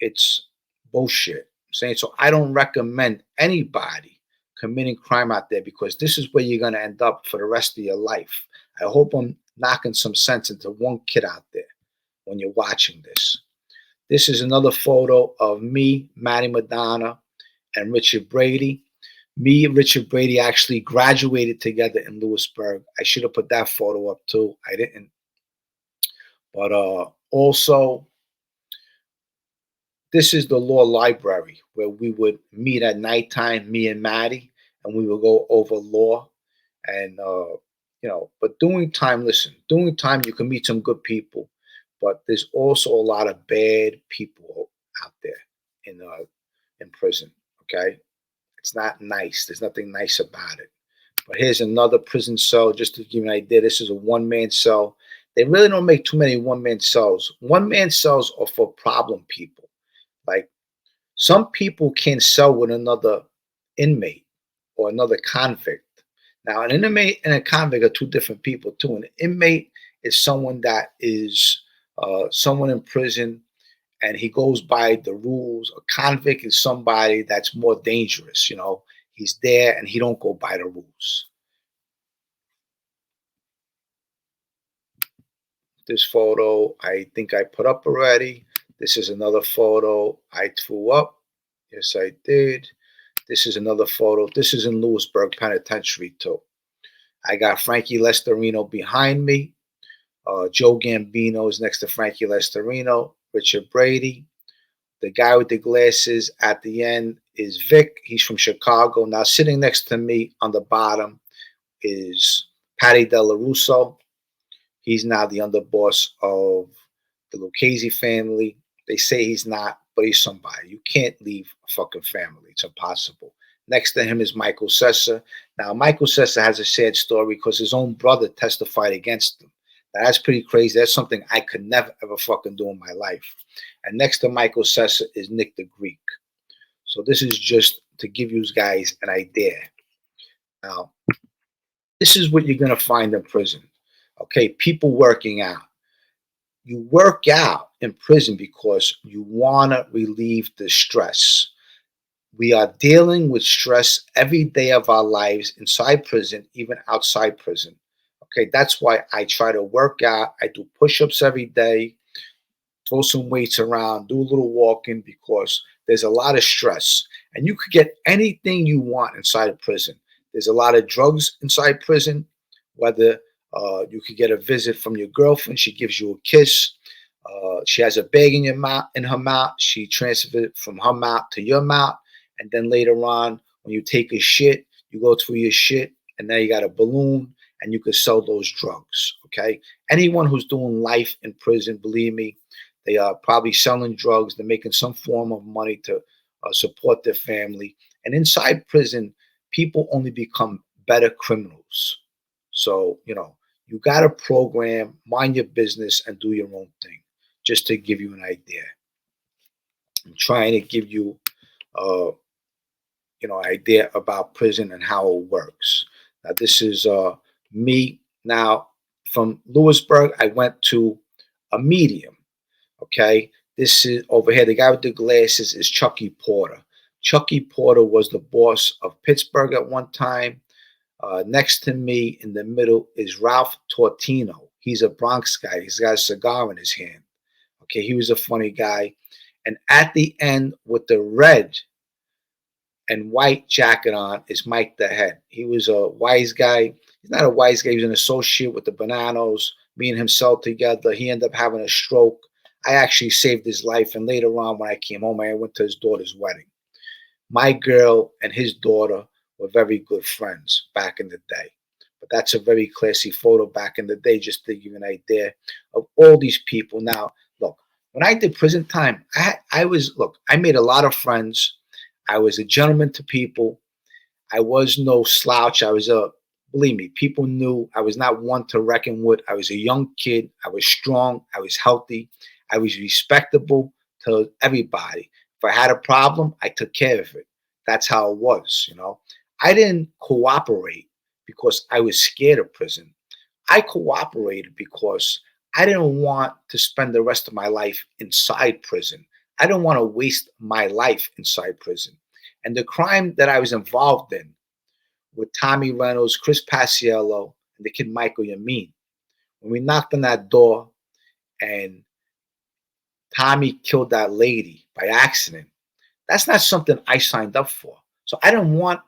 it's bullshit. I'm saying, so I don't recommend anybody committing crime out there because this is where you're going to end up for the rest of your life. I hope I'm knocking some sense into one kid out there when you're watching this. This is another photo of me, Matty, Madonna, and Richard Brady. Me and Richard Brady actually graduated together in Lewisburg. I should have put that photo up too. I didn't. But also, this is the law library where we would meet at nighttime, me and Matty, and we would go over law. And, but doing time, listen, doing time, you can meet some good people, but there's also a lot of bad people out there in prison, okay? It's not nice. There's nothing nice about it. But here's another prison cell, just to give you an idea. This is a 1-man cell. They really don't make too many 1-man cells. 1-man cells are for problem people. Like, some people can't cell with another inmate or another convict. Now, an inmate and a convict are two different people, too. An inmate is someone that is someone in prison, and he goes by the rules. A convict is somebody that's more dangerous. He's there and he don't go by the rules. This photo, I think I put up already. This is another photo I threw up. Yes, I did. This is another photo. This is in Lewisburg Penitentiary, too. I got Frankie Lestarino behind me. Joe Gambino is next to Frankie Lestarino. Richard Brady. The guy with the glasses at the end is Vic. He's from Chicago. Now, sitting next to me on the bottom is Patty Della Russo. He's now the underboss of the Lucchese family. They say he's not, but he's somebody. You can't leave a fucking family. It's impossible. Next to him is Michael Sessa. Now, Michael Sessa has a sad story because his own brother testified against him. Now, that's pretty crazy. That's something I could never, ever fucking do in my life. And next to Michael Sessa is Nick the Greek. So this is just to give you guys an idea. Now, this is what you're going to find in prison. Okay, people working out. You work out in prison because you want to relieve the stress. We are dealing with stress every day of our lives inside prison, even outside prison. Okay, that's why I try to work out. I do push-ups every day, throw some weights around, do a little walking because there's a lot of stress. And you could get anything you want inside of prison. There's a lot of drugs inside prison, whether you could get a visit from your girlfriend. She gives you a kiss. She has a bag in her mouth. She transfers it from her mouth to your mouth. And then later on, when you take a shit, you go through your shit, and now you got a balloon, and you could sell those drugs. Okay. Anyone who's doing life in prison, believe me, they are probably selling drugs. They're making some form of money to support their family. And inside prison, people only become better criminals. So, you got to program, mind your business, and do your own thing, just to give you an idea. I'm trying to give you, idea about prison and how it works. Now, this is me. Now, from Lewisburg, I went to a medium. Okay, this is over here. The guy with the glasses is Chucky Porter. Chucky Porter was the boss of Pittsburgh at one time. Next to me in the middle is Ralph Tortino. He's a Bronx guy. He's got a cigar in his hand. Okay, he was a funny guy. And at the end with the red and white jacket on is Mike the Head. He was a wise guy. He's not a wise guy. He was an associate with the Bananos. Me and him sold together. He ended up having a stroke. I actually saved his life. And later on, when I came home, I went to his daughter's wedding. My girl and his daughter were very good friends back in the day. But that's a very classy photo back in the day, just to give you an idea of all these people. Now, look, when I did prison time, I made a lot of friends. I was a gentleman to people. I was no slouch. Believe me, people knew I was not one to reckon with. I was a young kid. I was strong. I was healthy. I was respectable to everybody. If I had a problem, I took care of it. That's how it was, I didn't cooperate because I was scared of prison. I cooperated because I didn't want to spend the rest of my life inside prison. I don't want to waste my life inside prison. And the crime that I was involved in with Tommy Reynolds, Chris Paciello, and the kid Michael Yamin, when we knocked on that door and Tommy killed that lady by accident, that's not something I signed up for. So I didn't want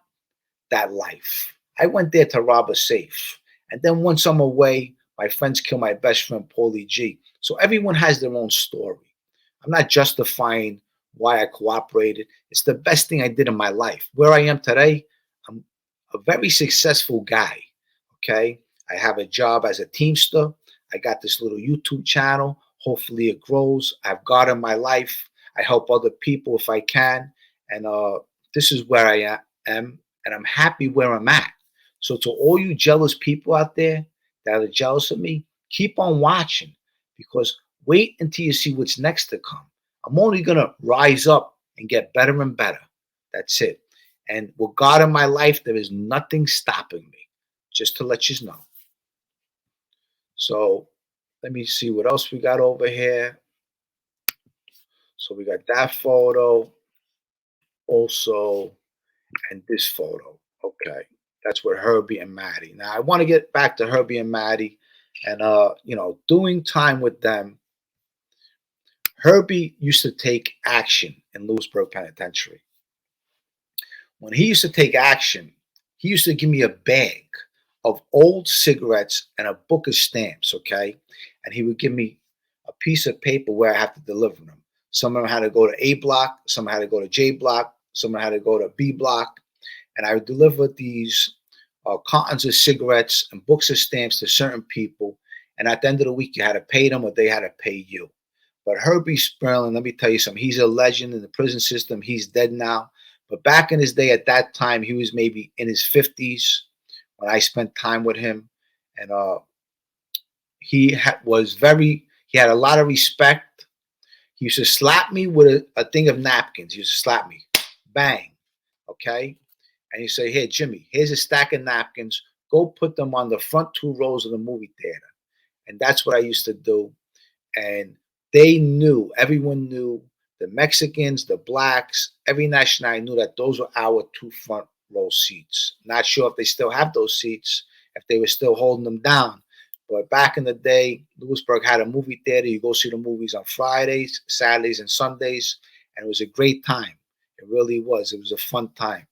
that life. I went there to rob a safe. And then once I'm away, my friends kill my best friend, Paulie G. So everyone has their own story. I'm not justifying why I cooperated. It's the best thing I did in my life. Where I am today, I'm a very successful guy, okay? I have a job as a Teamster. I got this little YouTube channel. Hopefully it grows. I have God in my life. I help other people if I can. And this is where I am. And I'm happy where I'm at. So to all you jealous people out there that are jealous of me, keep on watching, because wait until you see what's next to come. I'm only going to rise up and get better and better. That's it. And with God in my life, there is nothing stopping me, just to let you know. So let me see what else we got over here. So we got that photo also, and this photo. Okay. That's with Herby and Matty. Now I want to get back to Herby and Matty and, doing time with them. Herby used to take action in Lewisburg Penitentiary. When he used to take action, he used to give me a bag of old cigarettes and a book of stamps, okay? And he would give me a piece of paper where I have to deliver them. Some of them had to go to A block, some had to go to J block, some had to go to B block. And I would deliver these cartons of cigarettes and books of stamps to certain people. And at the end of the week, you had to pay them or they had to pay you. But Herby Sperling, let me tell you something. He's a legend in the prison system. He's dead now. But back in his day, at that time, he was maybe in his 50s when I spent time with him. And he had a lot of respect. He used to slap me with a thing of napkins. He used to slap me. Bang. Okay? And you say, "Here, Jimmy, here's a stack of napkins. Go put them on the front 2 rows of the movie theater." And that's what I used to do. And everyone knew, the Mexicans, the blacks, every nationality knew that those were our 2 front row seats. Not sure if they still have those seats, if they were still holding them down. But back in the day, Lewisburg had a movie theater. You go see the movies on Fridays, Saturdays, and Sundays. And it was a great time. It really was. It was a fun time.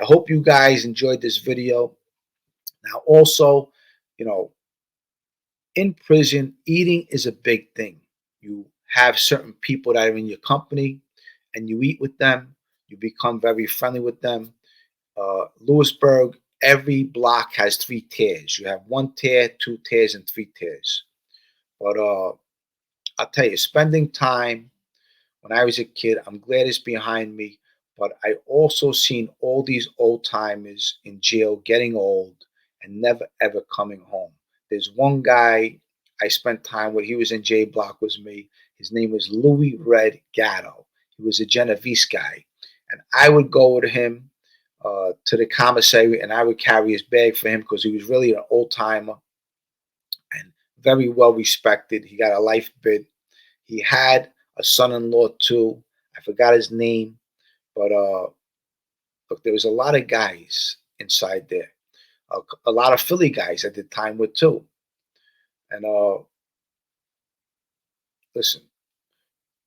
I hope you guys enjoyed this video. Now, also, you know, in prison, eating is a big thing. You have certain people that are in your company and you eat with them. You become very friendly with them. Lewisburg, every block has 3 tiers. You have 1 tier, 2 tiers, and 3 tiers. But I'll tell you, spending time when I was a kid, I'm glad it's behind me. But I also seen all these old timers in jail getting old and never ever coming home. There's one guy I spent time with. He was in J Block with me. His name was Louis Red Gatto. He was a Genovese guy. And I would go with him to the commissary and I would carry his bag for him because he was really an old timer and very well respected. He got a life bid. He had a son-in-law too. I forgot his name. But look, there was a lot of guys inside there. A lot of Philly guys at the time with too. And listen,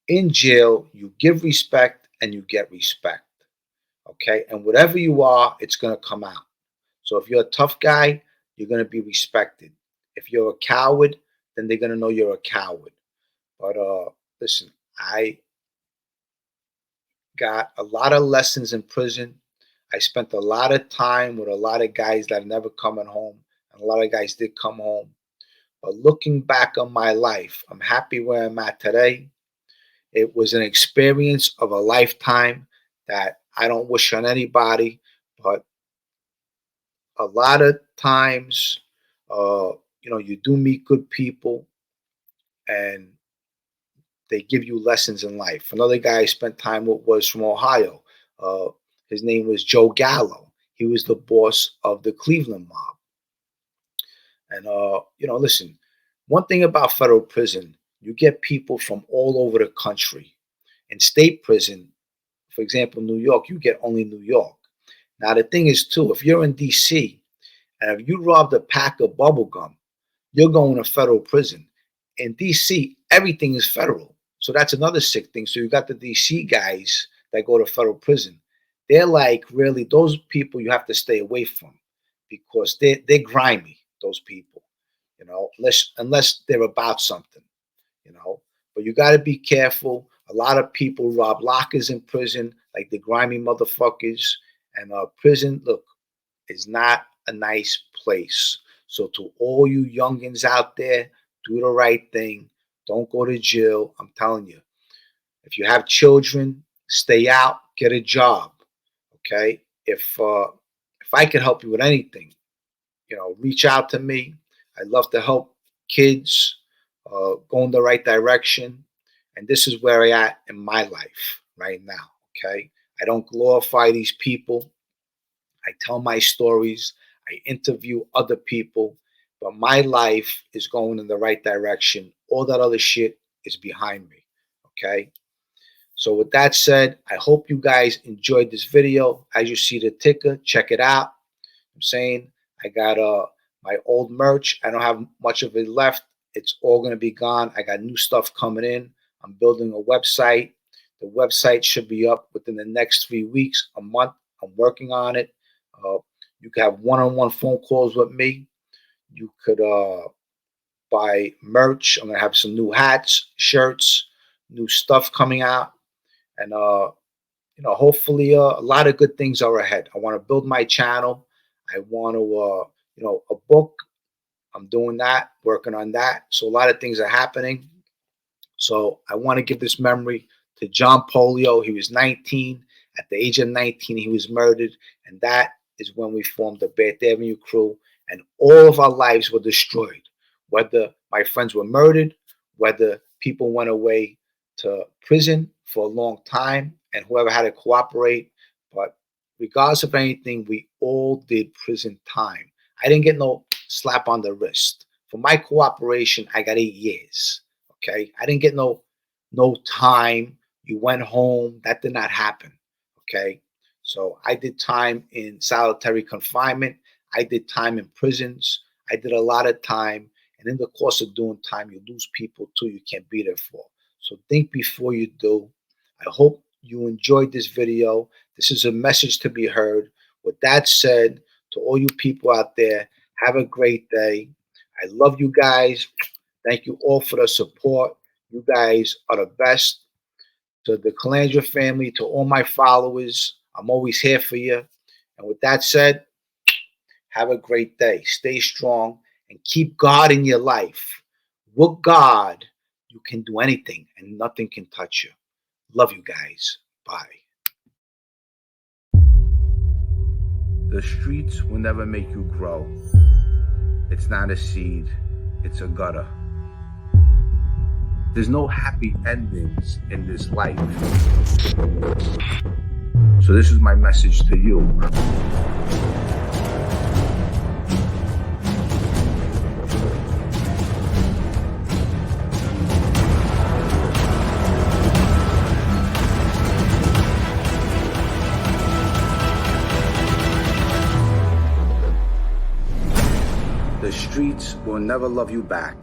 in jail, you give respect and you get respect. Okay? And whatever you are, it's going to come out. So if you're a tough guy, you're going to be respected. If you're a coward, then they're going to know you're a coward. But listen, I got a lot of lessons in prison. I spent a lot of time with a lot of guys that are never coming home, and a lot of guys did come home. But looking back on my life, I'm happy where I'm at today. It was an experience of a lifetime that I don't wish on anybody, but a lot of times, you do meet good people and they give you lessons in life. Another guy I spent time with was from Ohio. His name was Joe Gallo. He was the boss of the Cleveland mob. And, listen, one thing about federal prison, you get people from all over the country. In state prison, for example, New York, you get only New York. Now, the thing is, too, if you're in D.C. and if you robbed a pack of bubble gum, you're going to federal prison. In D.C., everything is federal. So that's another sick thing. So you got the D.C. guys that go to federal prison. They're like, really, those people you have to stay away from because they're grimy, those people, unless they're about something, But you got to be careful. A lot of people rob lockers in prison, like the grimy motherfuckers. And prison, look, is not a nice place. So to all you youngins out there, do the right thing. Don't go to jail. I'm telling you. If you have children, stay out, get a job. Okay? If I could help you with anything, reach out to me. I'd love to help kids go in the right direction. And this is where I at in my life right now. Okay? I don't glorify these people. I tell my stories. I interview other people. But my life is going in the right direction. All that other shit is behind me. Okay? So with that said, I hope you guys enjoyed this video. As you see the ticker, check it out. I'm saying I got my old merch. I don't have much of it left. It's all going to be gone. I got new stuff coming in. I'm building a website. The website should be up within the next 3 weeks, a month. I'm working on it. You can have one-on-one phone calls with me. You could buy merch. I'm going to have some new hats, shirts, new stuff coming out. And, hopefully a lot of good things are ahead. I want to build my channel. I want to, a book. I'm doing that, working on that. So a lot of things are happening. So I want to give this memory to John Polio. He was 19. At the age of 19, he was murdered. And that is when we formed the Bath Avenue crew. And all of our lives were destroyed. Whether my friends were murdered, whether people went away to prison for a long time, and whoever had to cooperate. But regardless of anything, we all did prison time. I didn't get no slap on the wrist. For my cooperation, I got 8 years. Okay. I didn't get no time. You went home. That did not happen. Okay. So I did time in solitary confinement. I did time in prisons. I did a lot of time. And in the course of doing time, you lose people too you can't be there for. So think before you do. I hope you enjoyed this video. This is a message to be heard. With that said, to all you people out there, have a great day. I love you guys. Thank you all for the support. You guys are the best. To the Calandra family, to all my followers, I'm always here for you. And with that said, have a great day. Stay strong and keep God in your life. With God, you can do anything and nothing can touch you. Love you guys. Bye. The streets will never make you grow. It's not a seed, it's a gutter. There's no happy endings in this life. So this is my message to you. The streets will never love you back.